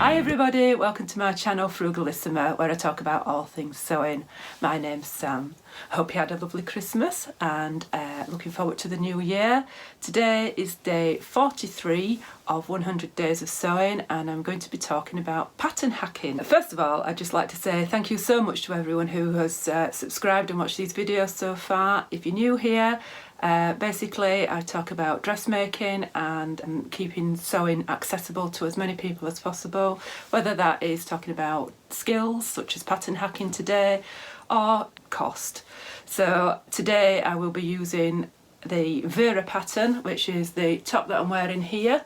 Hi everybody, welcome to my channel Frugalisama, where I talk about all things sewing. My name's Sam. I hope you had a lovely Christmas and looking forward to the new year. Today is day 43 of 100 days of sewing and I'm going to be talking about pattern hacking. First of all, I'd just like to say thank you so much to everyone who has subscribed and watched these videos so far. If you're new here, basically I talk about dressmaking and keeping sewing accessible to as many people as possible, whether that is talking about skills such as pattern hacking today or cost. So today I will be using the Vera pattern, which is the top that I'm wearing here,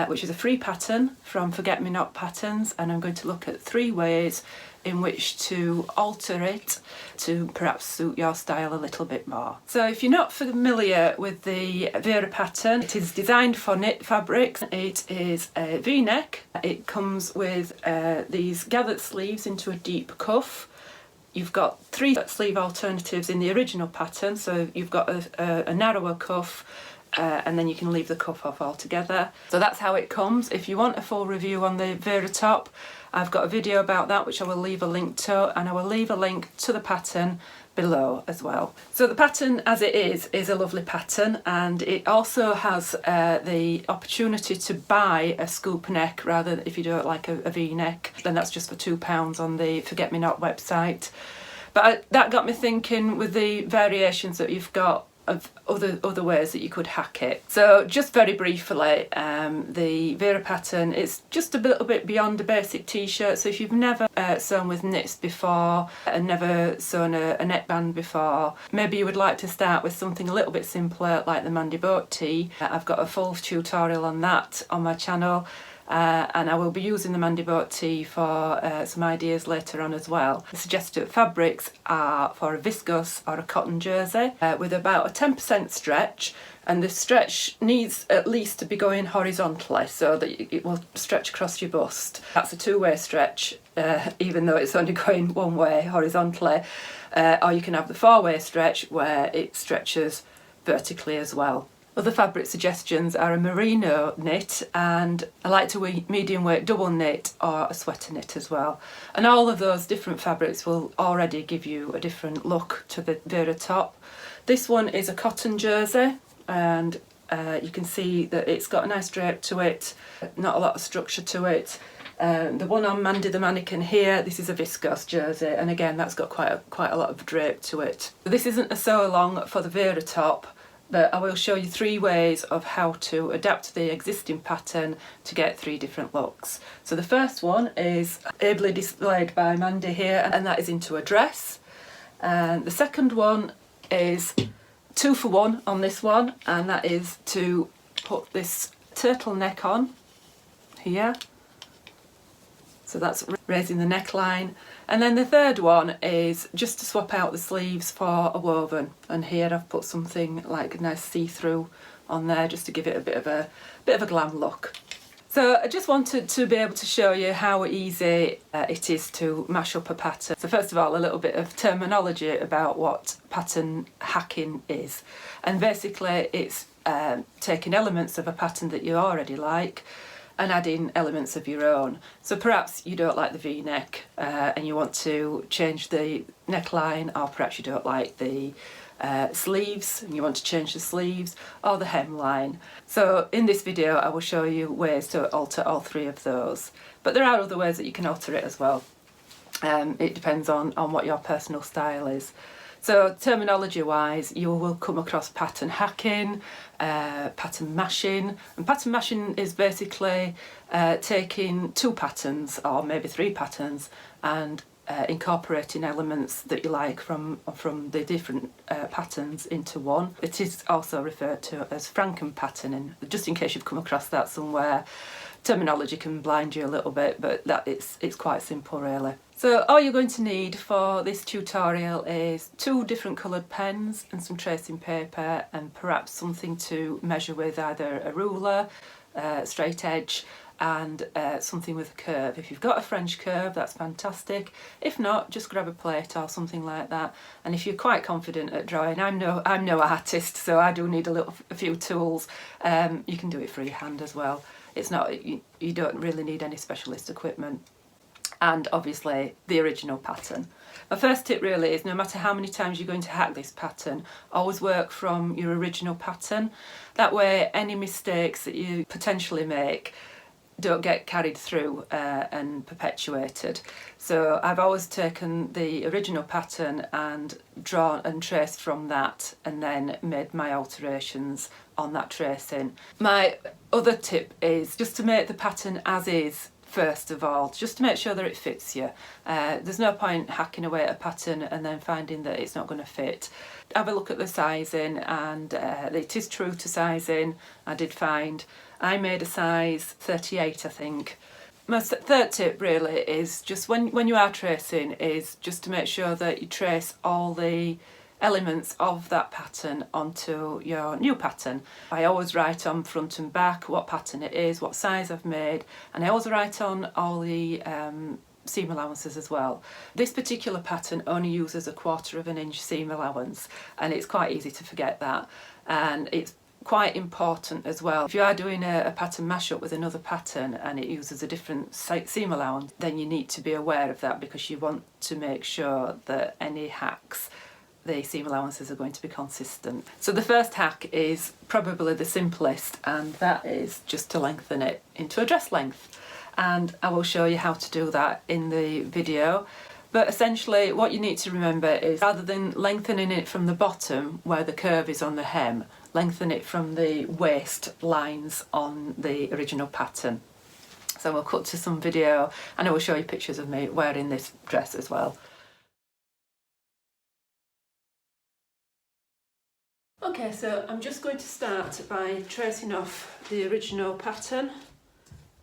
which is a free pattern from Forget Me Not Patterns, and I'm going to look at 3 ways in which to alter it to perhaps suit your style a little bit more. So if you're not familiar with the Vera pattern, it is designed for knit fabrics. It is a V-neck. It comes with these gathered sleeves into a deep cuff. You've got 3 sleeve alternatives in the original pattern, so you've got a narrower cuff, and then you can leave the cuff off altogether. So that's how it comes. If you want a full review on the Vera top, I've got a video about that which I will leave a link to, and I will leave a link to the pattern below as well. So the pattern as it is a lovely pattern, and it also has the opportunity to buy a scoop neck rather than if you do it like a V-neck, then that's just for £2 on the Forget Me Not website. But that got me thinking with the variations that you've got of other ways that you could hack it. So just very briefly, the Vera pattern is just a little bit beyond a basic t-shirt. So if you've never sewn with knits before and never sewn a neckband before, maybe you would like to start with something a little bit simpler like the Mandy Boat tee. I've got a full tutorial on that on my channel. And I will be using the Mandy Boat tee for some ideas later on as well. The suggested fabrics are for a viscose or a cotton jersey with about a 10% stretch, and the stretch needs at least to be going horizontally so that it will stretch across your bust. That's a 2-way stretch, even though it's only going one way horizontally, or you can have the 4-way stretch where it stretches vertically as well. Other fabric suggestions are a merino knit, and I like to wear medium weight double knit or a sweater knit as well. And all of those different fabrics will already give you a different look to the Vera top. This one is a cotton jersey, and you can see that it's got a nice drape to it, not a lot of structure to it. The one on Mandy the mannequin here, this is a viscose jersey, and again that's got quite a lot of drape to it. This isn't a sew along for the Vera top, but I will show you 3 ways of how to adapt the existing pattern to get 3 different looks. So the first one is ably displayed by Mandy here, and that is into a dress. And the second one is 2 for 1 on this one, and that is to put this turtleneck on here. So that's raising the neckline. And then the third one is just to swap out the sleeves for a woven. And here I've put something like a nice see-through on there just to give it a bit of a glam look. So I just wanted to be able to show you how easy it is to mash up a pattern. So first of all, a little bit of terminology about what pattern hacking is. And basically it's taking elements of a pattern that you already like and adding elements of your own. So perhaps you don't like the V-neck and you want to change the neckline, or perhaps you don't like the sleeves and you want to change the sleeves, or the hemline. So in this video I will show you ways to alter all 3 of those. But there are other ways that you can alter it as well. It depends on what your personal style is. So terminology wise, you will come across pattern hacking, pattern mashing, and pattern mashing is basically taking 2 patterns or maybe 3 patterns and incorporating elements that you like from the different patterns into one. It is also referred to as Franken patterning, just in case you've come across that somewhere. Terminology can blind you a little bit, but it's quite simple really. So all you're going to need for this tutorial is 2 different coloured pens and some tracing paper, and perhaps something to measure with, either a ruler, straight edge, and something with a curve. If you've got a French curve, that's fantastic. If not, just grab a plate or something like that. And if you're quite confident at drawing, I'm no artist, so I do need a few tools. You can do it freehand as well. It's not, you don't really need any specialist equipment. And obviously the original pattern. My first tip really is, no matter how many times you're going to hack this pattern, always work from your original pattern. That way any mistakes that you potentially make don't get carried through and perpetuated. So I've always taken the original pattern and drawn and traced from that, and then made my alterations on that tracing. My other tip is just to make the pattern as is first of all, just to make sure that it fits you. There's no point hacking away at a pattern and then finding that it's not going to fit. Have a look at the sizing, and it is true to sizing. I did find I made a size 38, I think. My third tip really is just when you are tracing, is just to make sure that you trace all the elements of that pattern onto your new pattern. I always write on front and back what pattern it is, what size I've made, and I always write on all the seam allowances as well. This particular pattern only uses 1/4 of an inch seam allowance, and it's quite easy to forget that, and it's quite important as well. If you are doing a pattern mashup with another pattern and it uses a different seam allowance, then you need to be aware of that, because you want to make sure that any hacks, the seam allowances are going to be consistent. So the first hack is probably the simplest, and that is just to lengthen it into a dress length. And I will show you how to do that in the video. But essentially what you need to remember is, rather than lengthening it from the bottom where the curve is on the hem, lengthen it from the waist lines on the original pattern. So we'll cut to some video and I will show you pictures of me wearing this dress as well. Okay, so I'm just going to start by tracing off the original pattern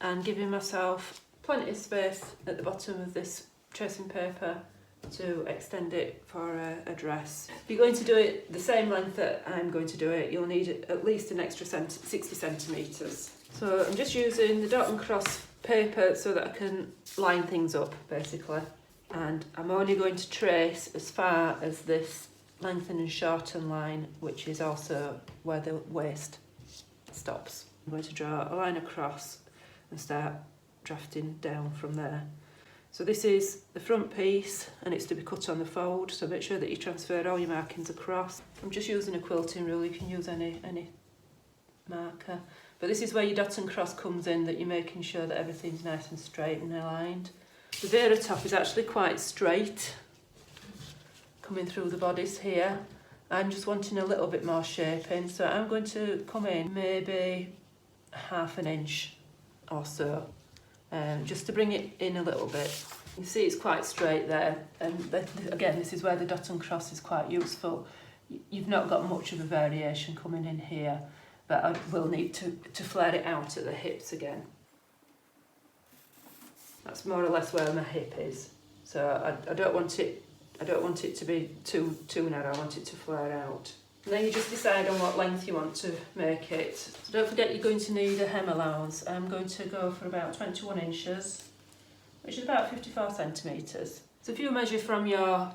and giving myself plenty of space at the bottom of this tracing paper to extend it for a dress. If you're going to do it the same length that I'm going to do it, you'll need at least an extra 60 centimetres. So I'm just using the dot and cross paper so that I can line things up basically, and I'm only going to trace as far as this lengthen and shorten line, which is also where the waist stops. I'm going to draw a line across and start drafting down from there. So this is the front piece and it's to be cut on the fold, so make sure that you transfer all your markings across. I'm just using a quilting rule, you can use any marker. But this is where your dot and cross comes in, that you're making sure that everything's nice and straight and aligned. The Vera top is actually quite straight, coming through the bodice here. I'm just wanting a little bit more shaping, so I'm going to come in maybe 1/2 inch or so, just to bring it in a little bit. You see it's quite straight there, and again this is where the dot and cross is quite useful. You've not got much of a variation coming in here, but I will need to flare it out at the hips again. That's more or less where my hip is, so I don't want it to be too narrow, I want it to flare out. And then you just decide on what length you want to make it. So don't forget you're going to need a hem allowance. I'm going to go for about 21 inches, which is about 54 centimetres. So if you measure from your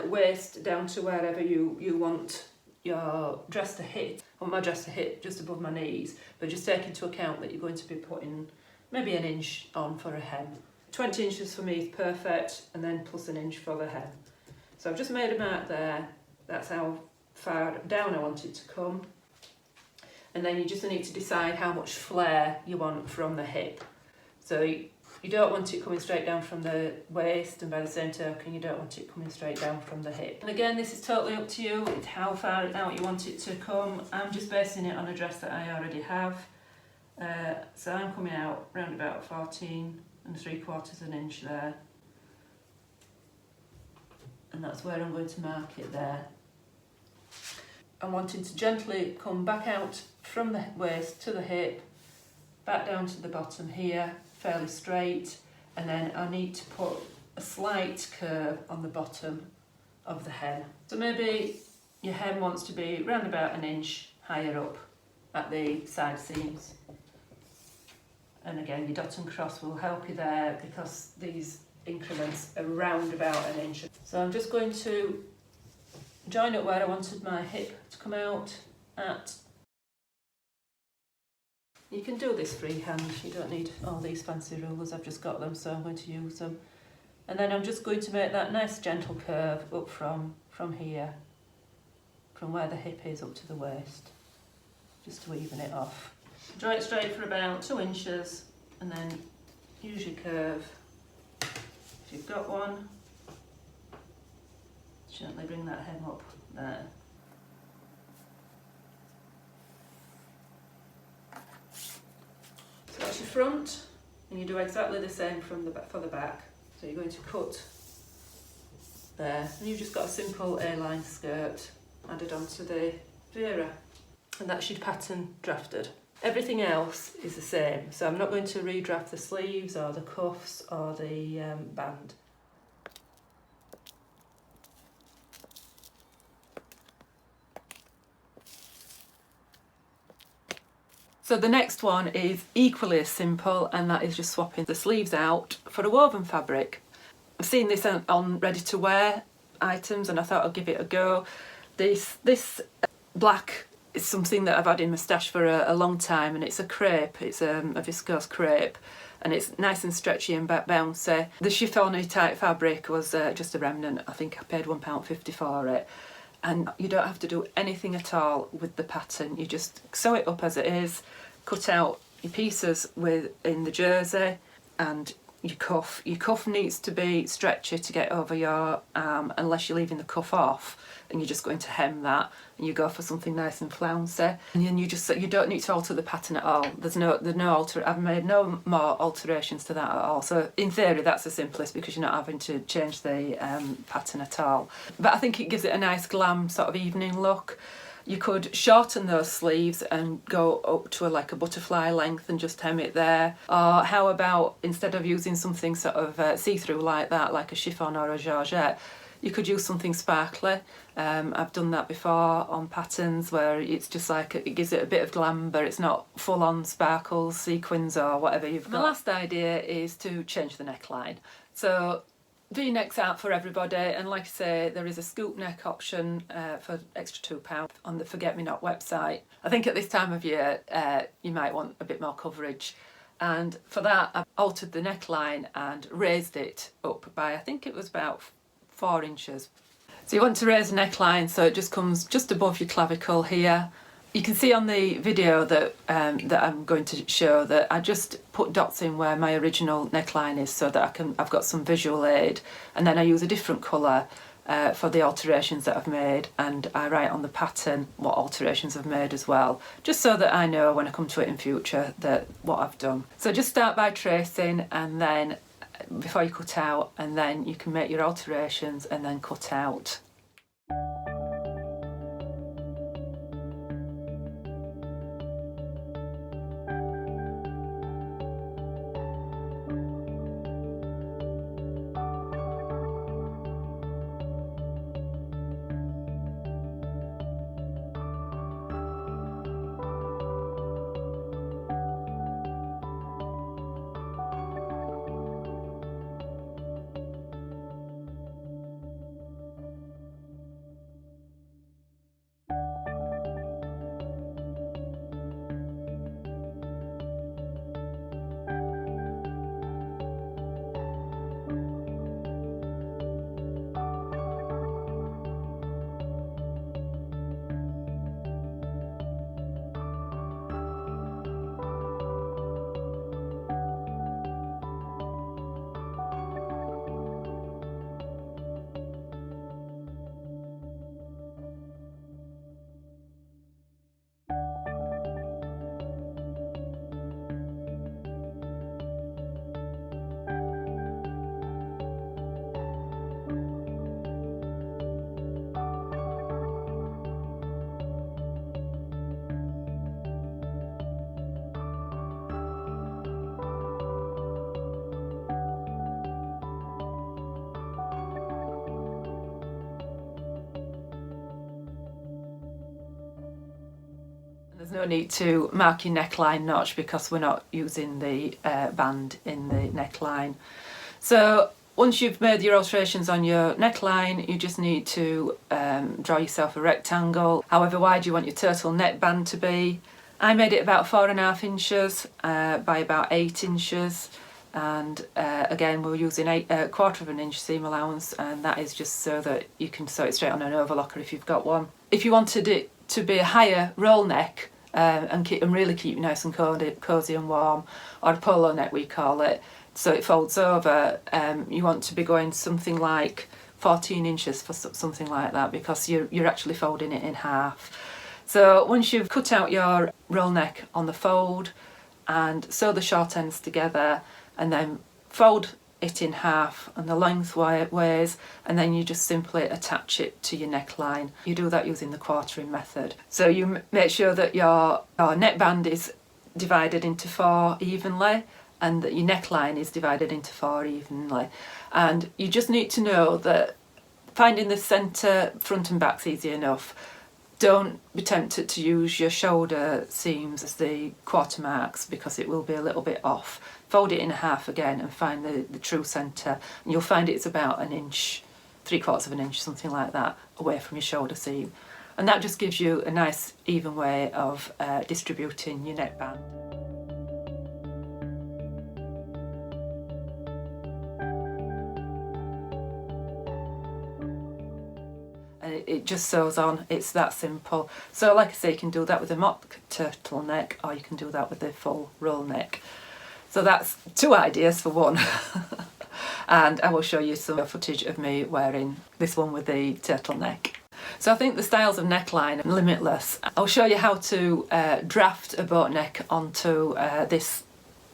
waist down to wherever you want your dress to hit, I want my dress to hit just above my knees, but just take into account that you're going to be putting maybe an inch on for a hem. 20 inches for me is perfect, and then plus an inch for the hem. So I've just made a mark there, that's how far down I want it to come, and then you just need to decide how much flare you want from the hip. So you don't want it coming straight down from the waist, and by the same token you don't want it coming straight down from the hip. And again, this is totally up to you, it's how far out you want it to come. I'm just basing it on a dress that I already have, so I'm coming out round about 14 3/4 an inch there, and that's where I'm going to mark it there. I'm wanting to gently come back out from the waist to the hip, back down to the bottom here, fairly straight, and then I need to put a slight curve on the bottom of the hem. So maybe your hem wants to be around about an inch higher up at the side seams. And again, your dot and cross will help you there, because these increments are round about an inch. So I'm just going to join up where I wanted my hip to come out at. You can do this freehand, you don't need all these fancy rulers, I've just got them so I'm going to use them. And then I'm just going to make that nice gentle curve up from here, from where the hip is up to the waist, just to even it off. Draw it straight for about 2 inches and then use your curve. If you've got one, gently bring that hem up there. So that's your front, and you do exactly the same from the back, for the back. So you're going to cut there, and you've just got a simple A-line skirt added onto the Vera, and that's your pattern drafted. Everything else is the same, so I'm not going to redraft the sleeves or the cuffs or the band. So the next one is equally as simple, and that is just swapping the sleeves out for a woven fabric. I've seen this on ready to wear items and I thought I'd give it a go. This black is something that I've had in my stash for a long time, and it's a crepe, it's a viscose crepe, and it's nice and stretchy and bouncy. The chiffon-y type fabric was just a remnant. I think I paid £1.50 for it. And you don't have to do anything at all with the pattern, you just sew it up as it is, cut out your pieces in the jersey and your cuff. Your cuff needs to be stretchy to get over your arm unless you're leaving the cuff off and you're just going to hem that, and you go for something nice and flouncy. And then you don't need to alter the pattern at all. I've made no more alterations to that at all. So in theory that's the simplest because you're not having to change the pattern at all. But I think it gives it a nice glam sort of evening look. You could shorten those sleeves and go up to like a butterfly length and just hem it there. Or how about, instead of using something sort of see-through like that, like a chiffon or a georgette, you could use something sparkly. I've done that before on patterns where it's just like, it gives it a bit of glam, but it's not full-on sparkles, sequins or whatever you've got. My last idea is to change the neckline. So V-necks aren't for everybody, and like I say, there is a scoop neck option for extra £2 on the Forget Me Not website. I think at this time of year you might want a bit more coverage, and for that I've altered the neckline and raised it up by, I think it was about 4 inches. So you want to raise the neckline so it just comes just above your clavicle here. You can see on the video that I'm going to show that I just put dots in where my original neckline is so that I've got some visual aid, and then I use a different colour for the alterations that I've made, and I write on the pattern what alterations I've made as well, just so that I know when I come to it in future that what I've done. So just start by tracing, and then before you cut out, and then you can make your alterations and then cut out. There's no need to mark your neckline notch because we're not using the band in the neckline. So once you've made your alterations on your neckline, you just need to draw yourself a rectangle, however wide you want your turtle neck band to be, I made it about 4.5 inches by about 8 inches, and again we're using a quarter of an inch seam allowance, and that is just so that you can sew it straight on an overlocker if you've got one. If you wanted it to be a higher roll neck and really keep you nice and cosy and warm, or a polo neck we call it, so it folds over, you want to be going something like 14 inches for something like that, because you're actually folding it in half. So once you've cut out your roll neck on the fold and sew the short ends together and then fold it in half and the lengthways, and then you just simply attach it to your neckline. You do that using the quartering method. So you make sure that your neckband is divided into 4 evenly, and that your neckline is divided into 4 evenly. And you just need to know that finding the centre front and back's easy enough. Don't be tempted to use your shoulder seams as the quarter marks, because it will be a little bit off. Fold it in half again and find the true centre, and you'll find it's about 1 inch, 3/4 of an inch, something like that, away from your shoulder seam. And that just gives you a nice even way of distributing your neckband. And it just sews on. It's that simple. So like I say, you can do that with a mock turtleneck, or you can do that with a full roll neck. So that's 2 ideas for one. And I will show you some footage of me wearing this one with the turtleneck. So I think the styles of neckline are limitless. I'll show you how to draft a boat neck onto this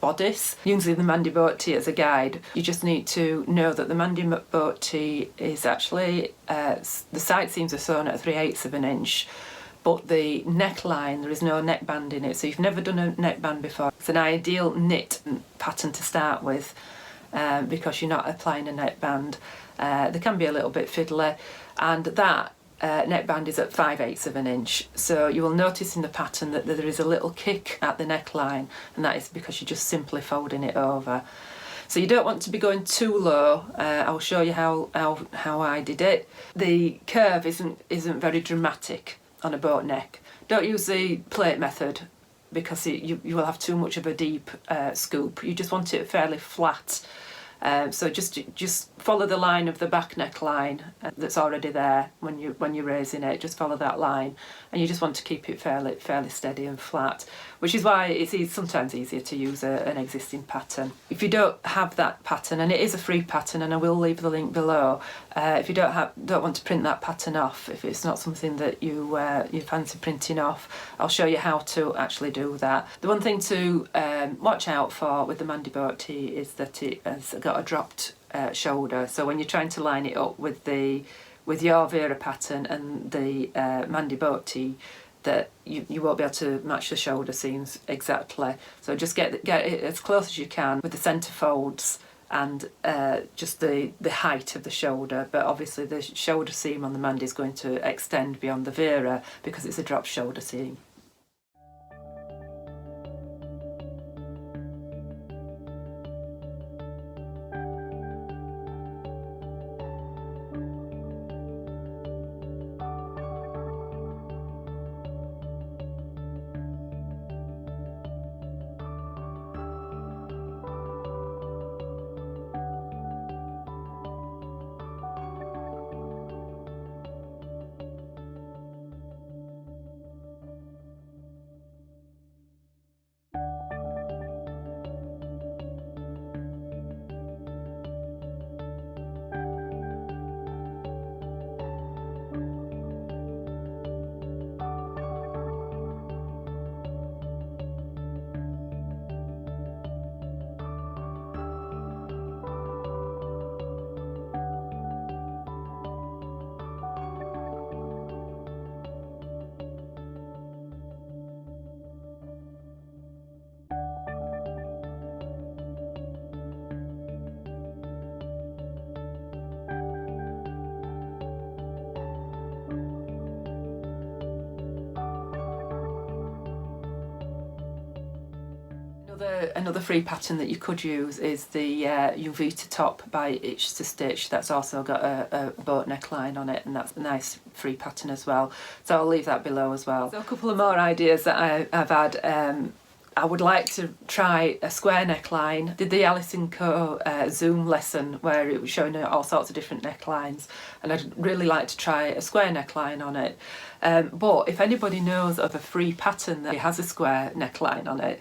bodice using the Mandy boat tee as a guide. You just need to know that the Mandy boat tee is actually, the side seams are sewn at 3/8 of an inch, but the neckline, there is no neckband in it. So you've never done a neckband before. It's an ideal knit pattern to start with, because you're not applying a neckband. They can be a little bit fiddly, and that neckband is at 5/8 of an inch. So you will notice in the pattern that there is a little kick at the neckline, and that is because you're just simply folding it over. So you don't want to be going too low. I'll show you how I did it. The curve isn't very dramatic on a boat neck. Don't use the plate method, because you will have too much of a deep scoop. You just want it fairly flat. So just follow the line of the back neckline that's already there when you're raising it. Just follow that line, and you just want to keep it fairly steady and flat, which is why it's sometimes easier to use an existing pattern. If you don't have that pattern, and it is a free pattern, and I will leave the link below, if you don't want to print that pattern off, if it's not something that you fancy printing off, I'll show you how to actually do that. The one thing to watch out for with the Mandy boat tee is that it has got a dropped shoulder. So when you're trying to line it up with your Vera pattern and the Mandy boat tee, that you won't be able to match the shoulder seams exactly. So just get it as close as you can with the centre folds and just the height of the shoulder. But obviously the shoulder seam on the Mandy is going to extend beyond the Vera because it's a drop shoulder seam. Another free pattern that you could use is the Uvita top by Itch to Stitch. That's also got a boat neckline on it, and that's a nice free pattern as well. So I'll leave that below as well. So a couple of more ideas that I've had. I would like to try a square neckline. Did the Alison Co Zoom lesson where it was showing all sorts of different necklines, and I'd really like to try a square neckline on it. But if anybody knows of a free pattern that has a square neckline on it,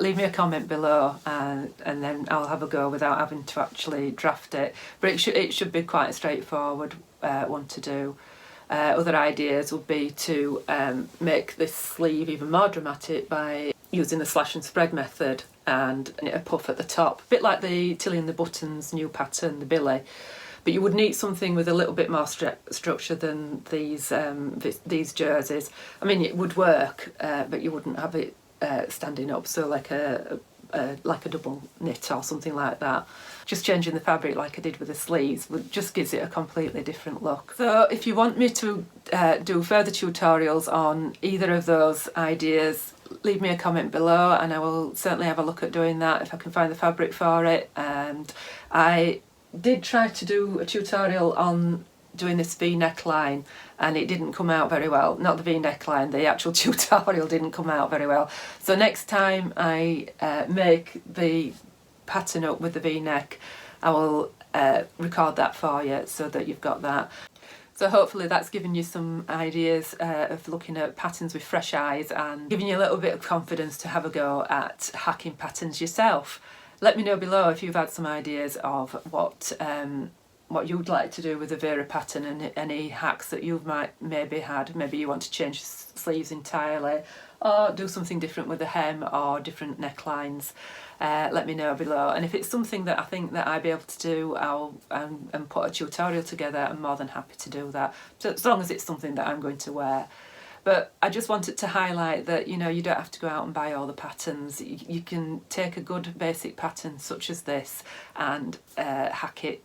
leave me a comment below, and then I'll have a go without having to actually draft it. But it should be quite a straightforward one to do. Other ideas would be to make this sleeve even more dramatic by using the slash and spread method and a puff at the top, a bit like the Tilly and the Buttons new pattern, the Billy. But you would need something with a little bit more structure than these jerseys. I mean, it would work, but you wouldn't have it standing up, so like a double knit or something like that. Just changing the fabric like I did with the sleeves just gives it a completely different look. So if you want me to do further tutorials on either of those ideas, leave me a comment below and I will certainly have a look at doing that if I can find the fabric for it. And I did try to do a tutorial on doing this V neckline and it didn't come out very well. Not the V neckline, the actual tutorial didn't come out very well. So next time I make the pattern up with the V neck, I will record that for you so that you've got that. So hopefully that's given you some ideas of looking at patterns with fresh eyes and giving you a little bit of confidence to have a go at hacking patterns yourself. Let me know below if you've had some ideas of what you'd like to do with the Vera pattern and any hacks that you've maybe had. Maybe you want to change sleeves entirely or do something different with the hem or different necklines. Let me know below, and if it's something that I think that I'd be able to do and put a tutorial together, I'm more than happy to do that, so as long as it's something that I'm going to wear. But I just wanted to highlight that, you know, you don't have to go out and buy all the patterns. You can take a good basic pattern such as this and hack it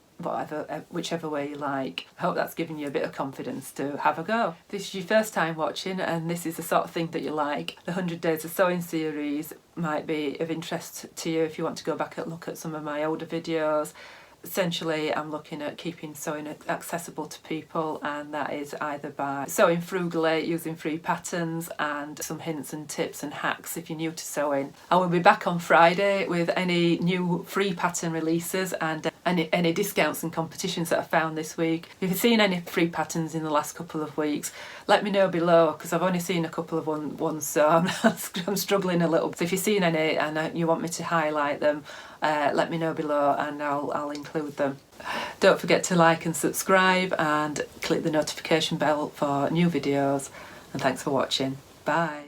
whichever way you like. I hope that's given you a bit of confidence to have a go. If this is your first time watching and this is the sort of thing that you like, the 100 Days of Sewing series might be of interest to you if you want to go back and look at some of my older videos. Essentially, I'm looking at keeping sewing accessible to people, and that is either by sewing frugally, using free patterns, and some hints and tips and hacks if you're new to sewing. I will be back on Friday with any new free pattern releases and any discounts and competitions that I found this week. If you've seen any free patterns in the last couple of weeks, let me know below, because I've only seen a couple of ones, so I'm struggling a little. So if you've seen any and you want me to highlight them, let me know below and I'll include them. Don't forget to like and subscribe and click the notification bell for new videos, and thanks for watching. Bye.